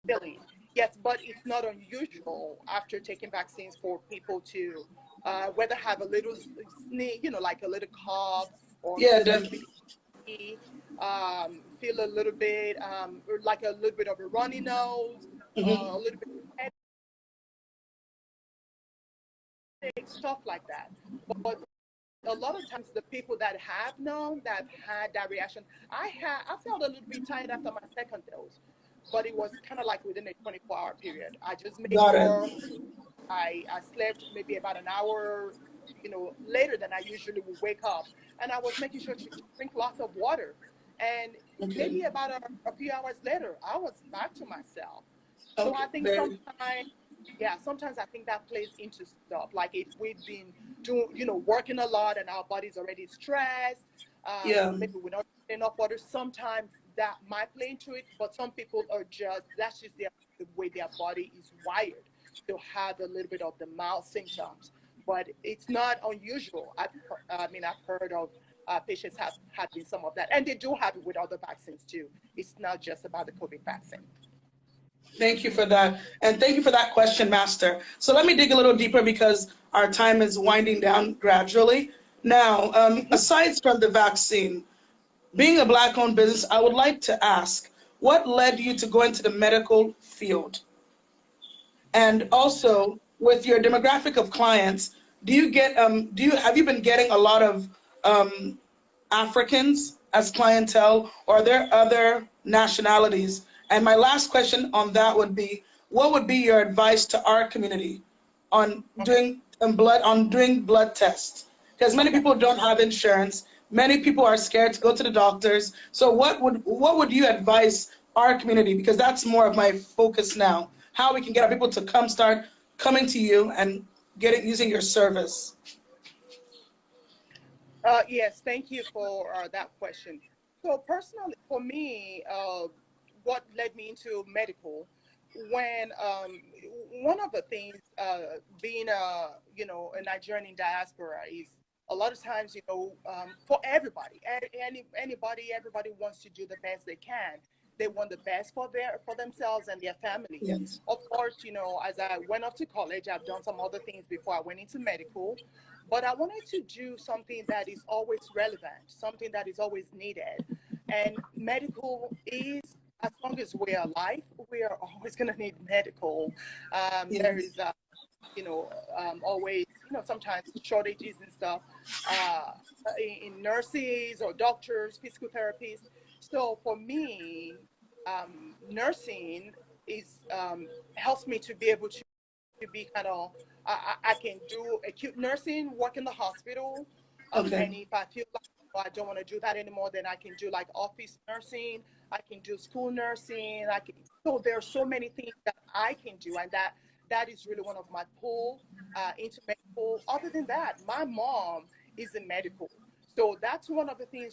feeling. Yes, but it's not unusual after taking vaccines for people to whether have a little sneeze, like a little cough, or Yeah, feel a little bit itchy, feel a little bit or like a little bit of a runny nose, a little bit of headache, stuff like that. But a lot of times the people that have known that had that reaction, I felt a little bit tired after my second dose, but it was kind of like within a 24-hour period. I just made got it. sure I slept maybe about an hour, later than I usually would wake up, and I was making sure to drink lots of water, and Okay. maybe about a few hours later, I was back to myself. So I Okay. think Very. sometimes, yeah, sometimes I think that plays into stuff. Like if we've been doing, working a lot and our body's already stressed, Yeah. maybe we're not getting enough water. Sometimes that might play into it, but some people are that's just the way their body is wired to have a little bit of the mild symptoms. But it's not unusual. I've heard of patients have having some of that, and they do have it with other vaccines too. It's not just about the COVID vaccine. Thank you for that. And thank you for that question, Master. So let me dig a little deeper because our time is winding down gradually. Now, aside from the vaccine, being a Black-owned business, I would like to ask, what led you to go into the medical field? And also, with your demographic of clients, have you been getting a lot of um, Africans as clientele, or are there other nationalities? And my last question on that would be, what would be your advice to our community on Okay. doing blood tests? Because many Okay. people don't have insurance. Many people are scared to go to the doctors. So what would you advise our community? Because that's more of my focus now. How we can get our people to start coming to you and using your service. Yes, thank you for that question. So personally, for me, what led me into medical, when one of the things being a Nigerian in diaspora is a lot of times, for everybody, everybody wants to do the best they can. They want the best for themselves and their families. Yes. Of course, as I went off to college, I've done some other things before I went into medical, but I wanted to do something that is always relevant, something that is always needed. And medical is, as long as we're alive, we are always going to need medical. There Yes. is, always, sometimes shortages and stuff in nurses or doctors, physical therapists. So for me, nursing is helps me to be able to be kind of I can do acute nursing, work in the hospital, Okay. and if I feel like I don't want to do that anymore, then I can do like office nursing. I can do school nursing. So there are so many things that I can do, and that is really one of my pull into medical. Other than that, my mom is in medical, so that's one of the things